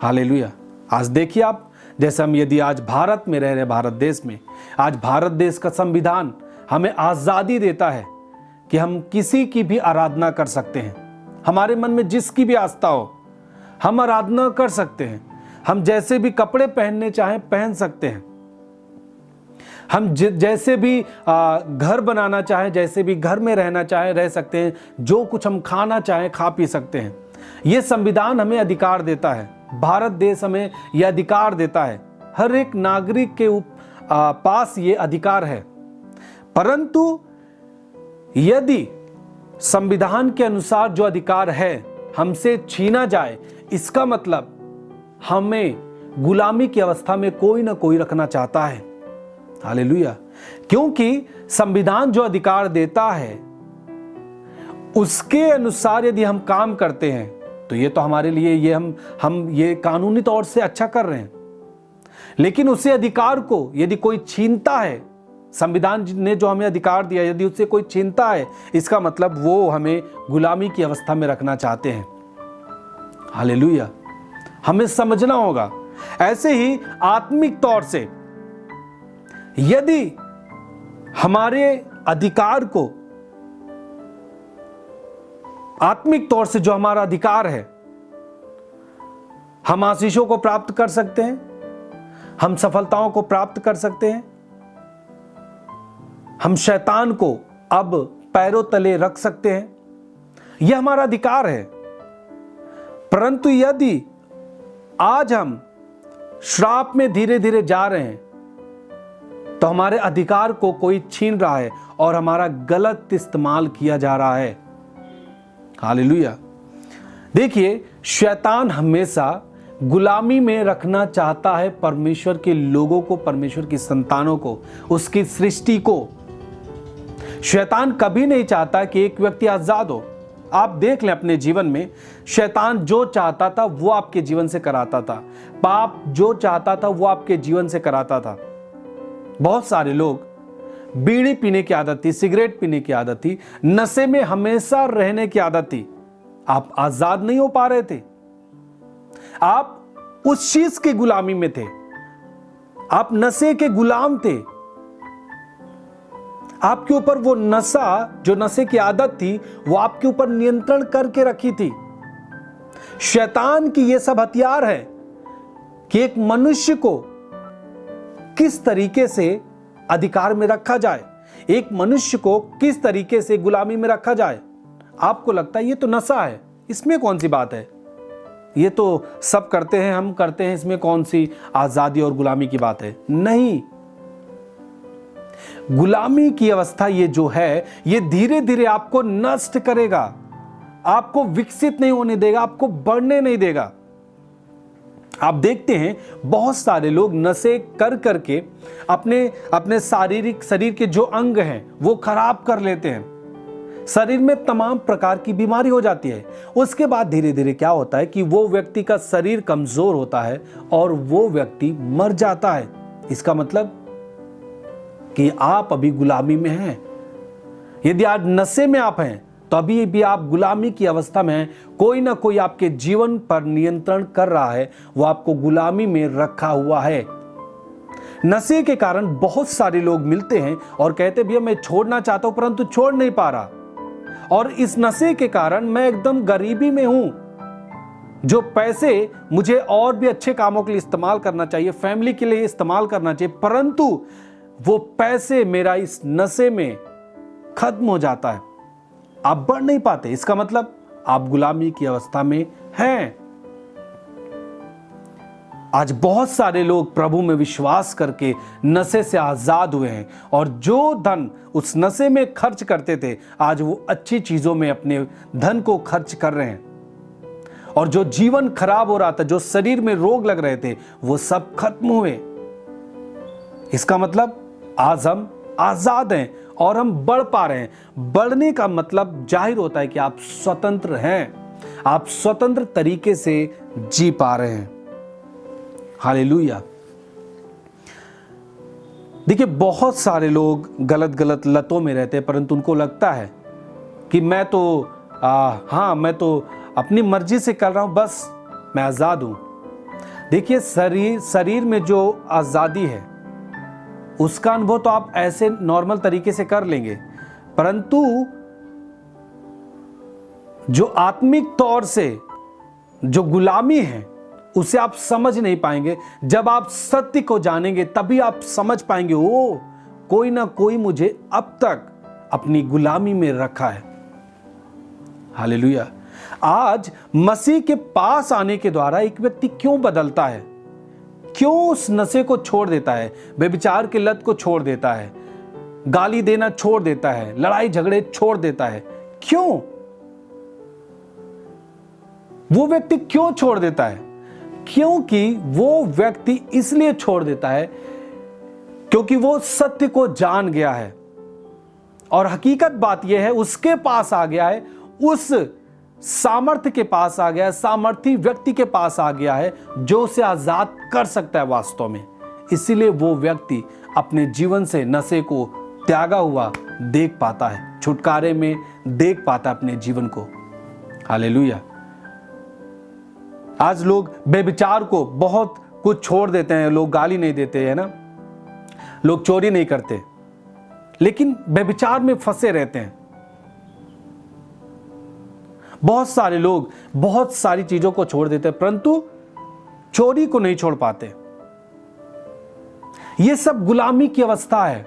Hallelujah. आज देखिए आप, जैसे हम यदि आज भारत में रह रहे, भारत देश में, आज भारत देश का संविधान हमें आज़ादी देता है कि हम किसी की भी आराधना कर सकते हैं। हमारे मन में जिसकी भी आस्था हो हम आराधना कर सकते हैं। हम जैसे भी कपड़े पहनने चाहें पहन सकते हैं। हम जैसे भी घर बनाना चाहें, जैसे भी घर में रहना चाहें रह सकते हैं। जो कुछ हम खाना चाहें खा पी सकते हैं। यह संविधान हमें अधिकार देता है। भारत देश हमें यह अधिकार देता है। हर एक नागरिक के पास ये अधिकार है। परंतु यदि संविधान के अनुसार जो अधिकार है हमसे छीना जाए, इसका मतलब हमें गुलामी की अवस्था में कोई ना कोई रखना चाहता है। हालेलुया। क्योंकि संविधान जो अधिकार देता है उसके अनुसार यदि हम काम करते हैं तो ये तो हमारे लिए ये हम ये कानूनी तौर से अच्छा कर रहे हैं। लेकिन उसे अधिकार को यदि कोई छीनता है, संविधान ने जो हमें अधिकार दिया यदि उससे कोई छीनता है, इसका मतलब वो हमें गुलामी की अवस्था में रखना चाहते हैं। हालेलुया। हमें समझना होगा। ऐसे ही आत्मिक तौर से यदि हमारे अधिकार को, आत्मिक तौर से जो हमारा अधिकार है, हम आशीषों को प्राप्त कर सकते हैं, हम सफलताओं को प्राप्त कर सकते हैं, हम शैतान को अब पैरों तले रख सकते हैं। यह हमारा अधिकार है। परंतु यदि आज हम श्राप में धीरे धीरे जा रहे हैं तो हमारे अधिकार को कोई छीन रहा है और हमारा गलत इस्तेमाल किया जा रहा है। हालेलुया। देखिए, शैतान हमेशा गुलामी में रखना चाहता है परमेश्वर के लोगों को, परमेश्वर की संतानों को, उसकी सृष्टि को। शैतान कभी नहीं चाहता कि एक व्यक्ति आजाद हो। आप देख लें अपने जीवन में, शैतान जो चाहता था वो आपके जीवन से कराता था। पाप जो चाहता था वो आपके जीवन से कराता था। बहुत सारे लोग बीड़ी पीने की आदत थी, सिगरेट पीने की आदत थी, नशे में हमेशा रहने की आदत थी। आप आजाद नहीं हो पा रहे थे। आप उस चीज की गुलामी में थे। आप नशे के गुलाम थे। आपके ऊपर वो नशा, जो नशे की आदत थी, वो आपके ऊपर नियंत्रण करके रखी थी। शैतान की ये सब हथियार है कि एक मनुष्य को किस तरीके से अधिकार में रखा जाए, एक मनुष्य को किस तरीके से गुलामी में रखा जाए। आपको लगता है ये तो नशा है, इसमें कौन सी बात है, ये तो सब करते हैं, हम करते हैं, इसमें कौन सी आजादी और गुलामी की बात है। नहीं, गुलामी की अवस्था ये जो है, ये धीरे धीरे आपको नष्ट करेगा, आपको विकसित नहीं होने देगा, आपको बढ़ने नहीं देगा। आप देखते हैं बहुत सारे लोग नशे कर करके अपने शरीर के जो अंग हैं वो खराब कर लेते हैं। शरीर में तमाम प्रकार की बीमारी हो जाती है। उसके बाद धीरे धीरे क्या होता है कि वो व्यक्ति का शरीर कमजोर होता है और वो व्यक्ति मर जाता है। इसका मतलब कि आप अभी गुलामी में हैं। यदि आज नशे में आप हैं तो अभी भी आप गुलामी की अवस्था में हैं। कोई ना कोई आपके जीवन पर नियंत्रण कर रहा है, वो आपको गुलामी में रखा हुआ है। नशे के कारण बहुत सारे लोग मिलते हैं और कहते भैया मैं छोड़ना चाहता हूं परंतु छोड़ नहीं पा रहा, और इस नशे के कारण मैं एकदम गरीबी में हूं। जो पैसे मुझे और भी अच्छे कामों के लिए इस्तेमाल करना चाहिए, फैमिली के लिए इस्तेमाल करना चाहिए, परंतु वो पैसे मेरा इस नशे में खत्म हो जाता है। आप बढ़ नहीं पाते। इसका मतलब आप गुलामी की अवस्था में हैं। आज बहुत सारे लोग प्रभु में विश्वास करके नशे से आजाद हुए हैं, और जो धन उस नशे में खर्च करते थे आज वो अच्छी चीजों में अपने धन को खर्च कर रहे हैं। और जो जीवन खराब हो रहा था, जो शरीर में रोग लग रहे थे, वो सब खत्म हुए। इसका मतलब आज हम आजाद हैं और हम बढ़ पा रहे हैं। बढ़ने का मतलब जाहिर होता है कि आप स्वतंत्र हैं, आप स्वतंत्र तरीके से जी पा रहे हैं। हालेलुया। देखिए, बहुत सारे लोग गलत गलत लतों में रहते हैं, परंतु उनको लगता है कि मैं तो अपनी मर्जी से कर रहा हूं, बस मैं आजाद हूं। देखिए, शरीर में जो आजादी है उसका अनुभव तो आप ऐसे नॉर्मल तरीके से कर लेंगे, परंतु जो आत्मिक तौर से जो गुलामी है उसे आप समझ नहीं पाएंगे। जब आप सत्य को जानेंगे तभी आप समझ पाएंगे, ओ कोई ना कोई मुझे अब तक अपनी गुलामी में रखा है। हालेलुया। आज मसीह के पास आने के द्वारा एक व्यक्ति क्यों बदलता है, क्यों उस नशे को छोड़ देता है, व्यभिचार की लत को छोड़ देता है, गाली देना छोड़ देता है, लड़ाई झगड़े छोड़ देता है, क्यों वो व्यक्ति क्यों छोड़ देता है? क्योंकि वो व्यक्ति इसलिए छोड़ देता है क्योंकि वो सत्य को जान गया है और हकीकत बात यह है उसके पास आ गया है, उस सामर्थ्य के पास आ गया है, सामर्थी व्यक्ति के पास आ गया है जो उसे आजाद कर सकता है वास्तव में। इसीलिए वो व्यक्ति अपने जीवन से नशे को त्यागा हुआ देख पाता है, छुटकारे में देख पाता है अपने जीवन को। हालेलुया। आज लोग बेविचार को बहुत कुछ छोड़ देते हैं, लोग गाली नहीं देते हैं ना, लोग चोरी नहीं करते, लेकिन बेविचार में फंसे रहते हैं। बहुत सारे लोग बहुत सारी चीजों को छोड़ देते हैं परंतु चोरी को नहीं छोड़ पाते। यह सब गुलामी की अवस्था है,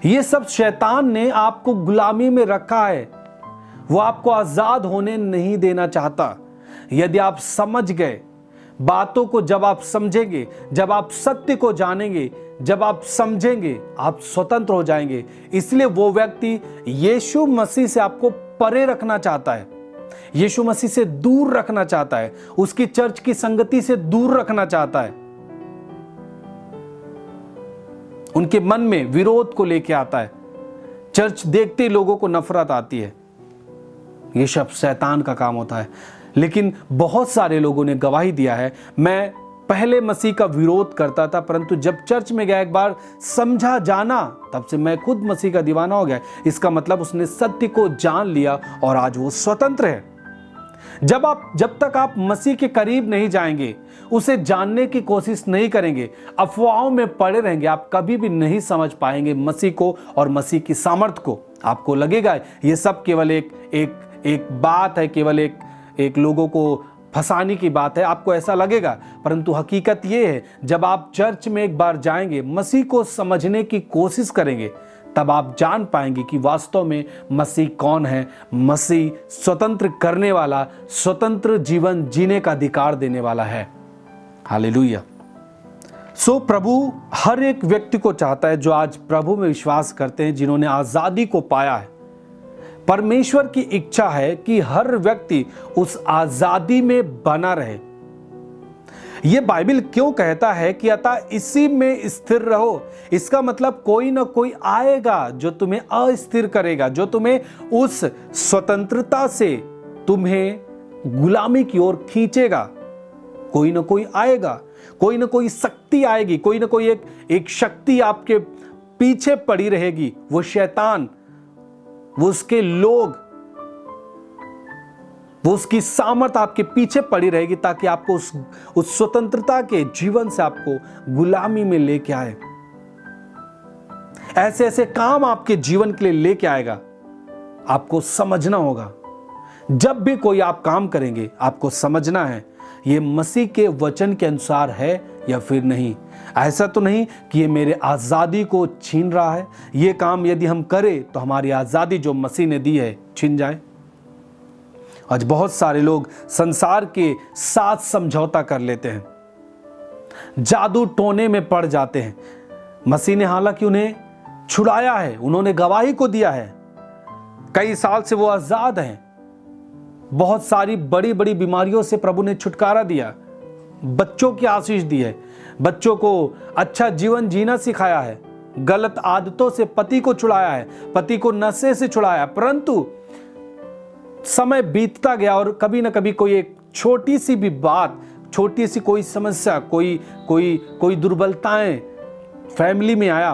यह सब शैतान ने आपको गुलामी में रखा है, वो आपको आजाद होने नहीं देना चाहता। यदि आप समझ गए बातों को, जब आप समझेंगे, जब आप सत्य को जानेंगे, जब आप समझेंगे, आप स्वतंत्र हो जाएंगे। इसलिए वो व्यक्ति यीशु मसीह से आपको परे रखना चाहता है, यीशु मसीह से दूर रखना चाहता है, उसकी चर्च की संगति से दूर रखना चाहता है, उनके मन में विरोध को लेके आता है। चर्च देखते ही लोगों को नफरत आती है। यह सब शैतान का काम होता है। लेकिन बहुत सारे लोगों ने गवाही दिया है, मैं पहले मसीह का विरोध करता था परंतु जब चर्च में गया, एक बार समझा जाना, तब से मैं खुद मसीह का दीवाना हो गया। इसका मतलब उसने सत्य को जान लिया और आज वो स्वतंत्र है। जब तक आप मसीह के करीब नहीं जाएंगे, उसे जानने की कोशिश नहीं करेंगे, अफवाहों में पड़े रहेंगे, आप कभी भी नहीं समझ पाएंगे मसीह को और मसीह की सामर्थ को। आपको लगेगा ये सब केवल एक बात है, केवल एक लोगों को फंसाने की बात है, आपको ऐसा लगेगा, परंतु हकीकत यह है जब आप चर्च में एक बार जाएंगे, मसीह को समझने की कोशिश करेंगे, तब आप जान पाएंगे कि वास्तव में मसीह कौन है। मसीह स्वतंत्र करने वाला, स्वतंत्र जीवन जीने का अधिकार देने वाला है। हालेलुया। सो प्रभु हर एक व्यक्ति को चाहता है जो आज प्रभु में विश्वास करते हैं, जिन्होंने आजादी को पाया है। परमेश्वर की इच्छा है कि हर व्यक्ति उस आजादी में बना रहे। यह बाइबल क्यों कहता है कि अतः इसी में स्थिर रहो? इसका मतलब कोई ना कोई आएगा जो तुम्हें अस्थिर करेगा, जो तुम्हें उस स्वतंत्रता से तुम्हें गुलामी की ओर खींचेगा। कोई ना कोई आएगा, कोई ना कोई शक्ति आएगी, कोई ना कोई एक शक्ति आपके पीछे पड़ी रहेगी। वो शैतान, वो उसके लोग, वो उसकी सामर्थ आपके पीछे पड़ी रहेगी ताकि आपको उस स्वतंत्रता के जीवन से आपको गुलामी में लेके आए। ऐसे ऐसे काम आपके जीवन के लिए लेके आएगा। आपको समझना होगा, जब भी कोई आप काम करेंगे आपको समझना है ये मसीह के वचन के अनुसार है या फिर नहीं। ऐसा तो नहीं कि ये मेरे आज़ादी को छीन रहा है, ये काम यदि हम करें तो हमारी आज़ादी जो मसीह ने दी है छीन जाए। आज बहुत सारे लोग संसार के साथ समझौता कर लेते हैं, जादू टोने में पड़ जाते हैं। मसीह ने हालांकि उन्हें छुड़ाया है, उन्होंने गवाही को दिया है, कई साल से वो आजाद हैं, बहुत सारी बड़ी बड़ी बीमारियों से प्रभु ने छुटकारा दिया, बच्चों की आशीष दी है, बच्चों को अच्छा जीवन जीना सिखाया है, गलत आदतों से पति को छुड़ाया है, पति को नशे से छुड़ाया। परंतु समय बीतता गया और कभी ना कभी कोई एक छोटी सी भी बात, छोटी सी कोई समस्या, कोई दुर्बलताएं फैमिली में आया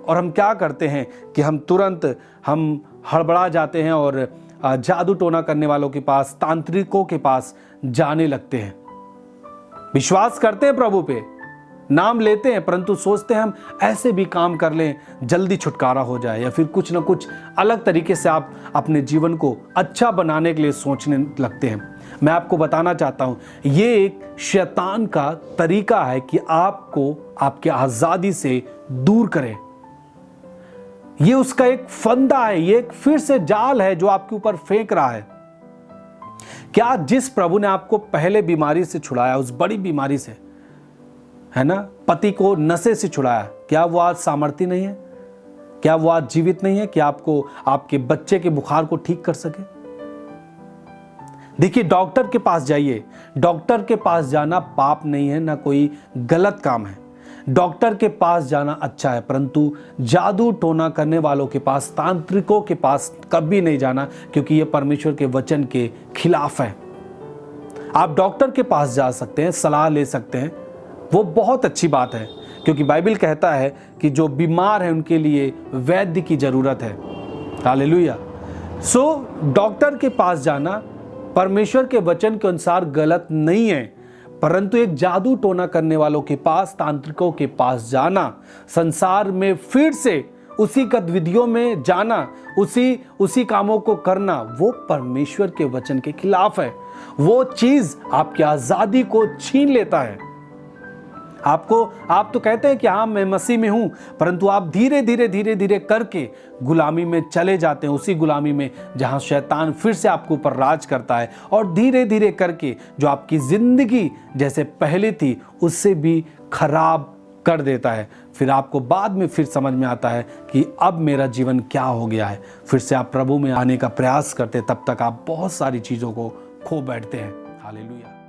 और हम क्या करते हैं कि हम तुरंत हड़बड़ा जाते हैं और जादू टोना करने वालों के पास, तांत्रिकों के पास जाने लगते हैं। विश्वास करते हैं प्रभु पे, नाम लेते हैं, परंतु सोचते हैं हम ऐसे भी काम कर लें जल्दी छुटकारा हो जाए, या फिर कुछ ना कुछ अलग तरीके से आप अपने जीवन को अच्छा बनाने के लिए सोचने लगते हैं। मैं आपको बताना चाहता हूं, ये एक शैतान का तरीका है कि आपको आपके आजादी से दूर करे। ये उसका एक फंदा है, ये एक फिर से जाल है जो आपके ऊपर फेंक रहा है। क्या जिस प्रभु ने आपको पहले बीमारी से छुड़ाया, उस बड़ी बीमारी से, है ना, पति को नशे से छुड़ाया, क्या वो आज सामर्थ्य नहीं है? क्या वो आज जीवित नहीं है कि आपको आपके बच्चे के बुखार को ठीक कर सके? देखिए, डॉक्टर के पास जाइए। डॉक्टर के पास जाना पाप नहीं है, ना कोई गलत काम है। डॉक्टर के पास जाना अच्छा है, परंतु जादू टोना करने वालों के पास, तांत्रिकों के पास कभी नहीं जाना, क्योंकि यह परमेश्वर के वचन के खिलाफ है। आप डॉक्टर के पास जा सकते हैं, सलाह ले सकते हैं, वो बहुत अच्छी बात है, क्योंकि बाइबल कहता है कि जो बीमार है उनके लिए वैद्य की जरूरत है। हालेलुया। सो डॉक्टर के पास जाना परमेश्वर के वचन के अनुसार गलत नहीं है, परंतु एक जादू टोना करने वालों के पास, तांत्रिकों के पास जाना, संसार में फिर से उसी गतिविधियों में जाना, उसी कामों को करना, वो परमेश्वर के वचन के खिलाफ है। वो चीज आपकी आजादी को छीन लेता है। आप तो कहते हैं कि हाँ मैं मसीह में हूं, परंतु आप धीरे धीरे करके गुलामी में चले जाते हैं, उसी गुलामी में जहां शैतान फिर से आपके ऊपर राज करता है, और धीरे धीरे करके जो आपकी जिंदगी जैसे पहले थी उससे भी खराब कर देता है। फिर आपको बाद में फिर समझ में आता है कि अब मेरा जीवन क्या हो गया है। फिर से आप प्रभु में आने का प्रयास करते, तब तक आप बहुत सारी चीजों को खो बैठते हैं। हालेलुया।